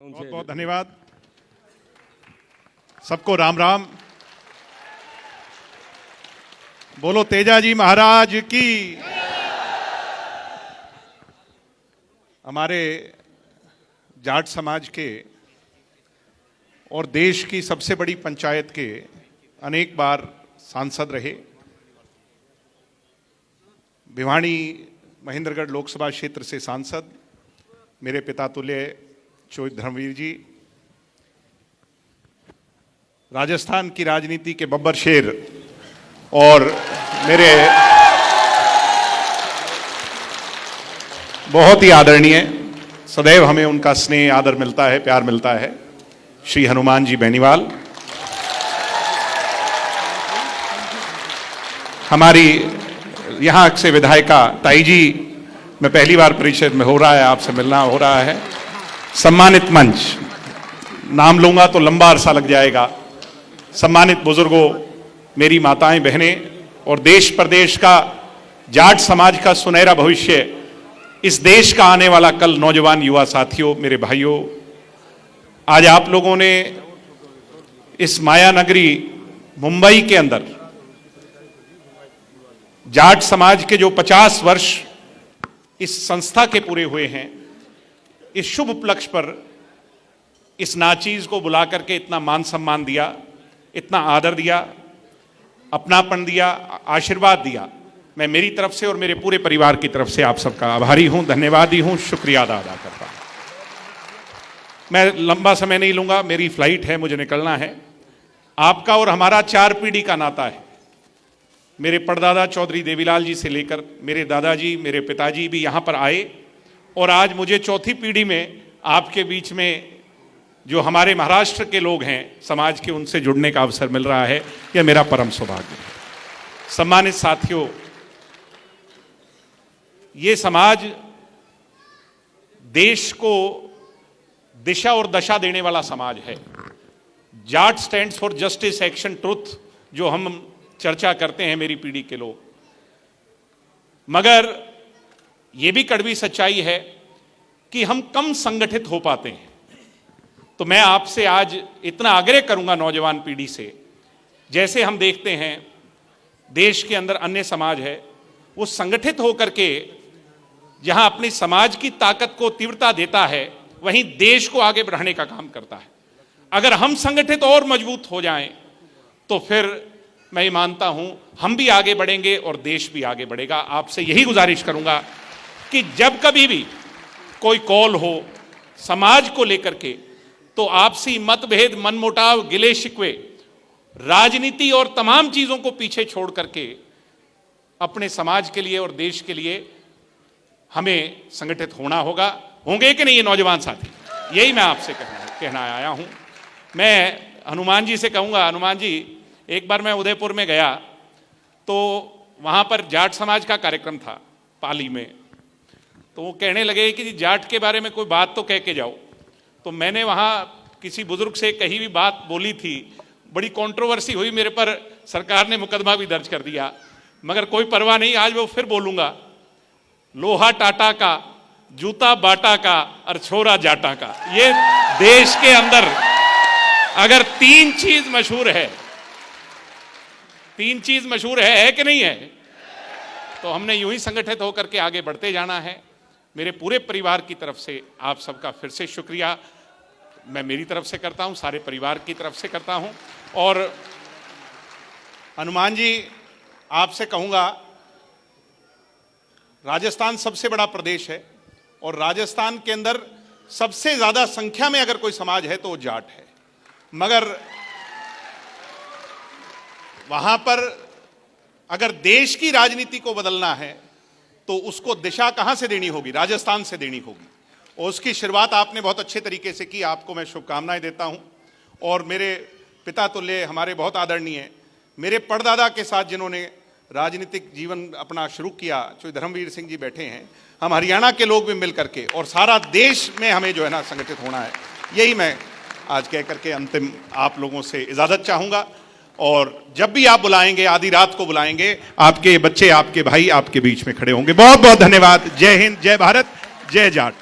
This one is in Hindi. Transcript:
बहुत बहुत धन्यवाद। सबको राम राम। बोलो तेजाजी महाराज की। हमारे जाट समाज के और देश की सबसे बड़ी पंचायत के अनेक बार सांसद रहे। भिवानी महेंद्रगढ़ लोकसभा क्षेत्र से सांसद मेरे पिता तुल्य चौधरी धर्मवीर जी, राजस्थान की राजनीति के बब्बर शेर और मेरे बहुत ही आदरणीय, सदैव हमें उनका स्नेह आदर मिलता है, प्यार मिलता है, श्री हनुमान जी बेनीवाल। हमारी यहाँ से विधायिका ताई जी, मैं पहली बार परिचय में हो रहा है, आपसे मिलना हो रहा है। सम्मानित मंच, नाम लूंगा तो लंबा अरसा लग जाएगा। सम्मानित बुजुर्गों, मेरी माताएं बहनें और देश प्रदेश का जाट समाज का सुनहरा भविष्य, इस देश का आने वाला कल, नौजवान युवा साथियों, मेरे भाइयों, आज आप लोगों ने इस माया नगरी मुंबई के अंदर जाट समाज के जो 50 वर्ष इस संस्था के पूरे हुए हैं, इस शुभ उपलक्ष्य पर इस नाचीज को बुला करके इतना मान सम्मान दिया, इतना आदर दिया, अपनापन दिया, आशीर्वाद दिया। मैं मेरी तरफ से और मेरे पूरे परिवार की तरफ से आप सबका आभारी हूं, धन्यवादी हूं, शुक्रिया अदा करता हूं। मैं लंबा समय नहीं लूंगा, मेरी फ्लाइट है, मुझे निकलना है। आपका और हमारा 4 पीढ़ी का नाता है। मेरे परदादा चौधरी देवीलाल जी से लेकर मेरे दादाजी, मेरे पिताजी भी यहाँ पर आए और आज मुझे चौथी पीढ़ी में आपके बीच में जो हमारे महाराष्ट्र के लोग हैं समाज के, उनसे जुड़ने का अवसर मिल रहा है। यह मेरा परम सौभाग्य है। सम्मानित साथियों, ये समाज देश को दिशा और दशा देने वाला समाज है। Jat stands for justice, action, truth, जो हम चर्चा करते हैं मेरी पीढ़ी के लोग, मगर यह भी कड़वी सच्चाई है कि हम कम संगठित हो पाते हैं। तो मैं आपसे आज इतना आग्रह करूंगा नौजवान पीढ़ी से, जैसे हम देखते हैं देश के अंदर अन्य समाज है, वो संगठित होकर के जहां अपनी समाज की ताकत को तीव्रता देता है, वहीं देश को आगे बढ़ाने का काम करता है। अगर हम संगठित और मजबूत हो जाएं तो फिर मैं ये मानता हूं हम भी आगे बढ़ेंगे और देश भी आगे बढ़ेगा। आपसे यही गुजारिश करूंगा कि जब कभी भी कोई कॉल हो समाज को लेकर के, तो आपसी मतभेद, मनमुटाव, गिले शिकवे, राजनीति और तमाम चीजों को पीछे छोड़ करके अपने समाज के लिए और देश के लिए हमें संगठित होना होगा। होंगे कि नहीं ये नौजवान साथी? यही मैं आपसे कहना आया हूं। मैं हनुमान जी से कहूंगा, हनुमान जी, एक बार मैं उदयपुर में गया तो वहां पर जाट समाज का कार्यक्रम था पाली में। तो वो कहने लगे कि जाट के बारे में कोई बात तो कह के जाओ। तो मैंने वहाँ किसी बुजुर्ग से कही भी बात बोली थी, बड़ी कंट्रोवर्सी हुई, मेरे पर सरकार ने मुकदमा भी दर्ज कर दिया, मगर कोई परवाह नहीं, आज वो फिर बोलूँगा। लोहा टाटा का, जूता बाटा का और छोरा जाटा का। ये देश के अंदर अगर 3 चीज मशहूर है, 3 चीज मशहूर है कि नहीं है, तो हमने यूं ही संगठित होकर के आगे बढ़ते जाना है। मेरे पूरे परिवार की तरफ से आप सबका फिर से शुक्रिया मैं मेरी तरफ से करता हूं, सारे परिवार की तरफ से करता हूं। और हनुमान जी, आपसे कहूंगा, राजस्थान सबसे बड़ा प्रदेश है और राजस्थान के अंदर सबसे ज्यादा संख्या में अगर कोई समाज है तो वो जाट है। मगर वहां पर अगर देश की राजनीति को बदलना है तो उसको दिशा कहां से देनी होगी? राजस्थान से देनी होगी। और उसकी शुरुआत आपने बहुत अच्छे तरीके से की, आपको मैं शुभकामनाएं देता हूं। और मेरे पिता तुल्य, हमारे बहुत आदरणीय, मेरे परदादा के साथ जिन्होंने राजनीतिक जीवन अपना शुरू किया, चौधरी धर्मवीर सिंह जी बैठे हैं, हम हरियाणा के लोग भी मिल करके और सारा देश में हमें जो है ना संगठित होना है। यही मैं आज कह करके अंतिम आप लोगों से इजाजत चाहूंगा। और जब भी आप बुलाएंगे, आधी रात को बुलाएंगे, आपके बच्चे, आपके भाई आपके बीच में खड़े होंगे। बहुत बहुत धन्यवाद। जय हिंद, जय भारत, जय जाट।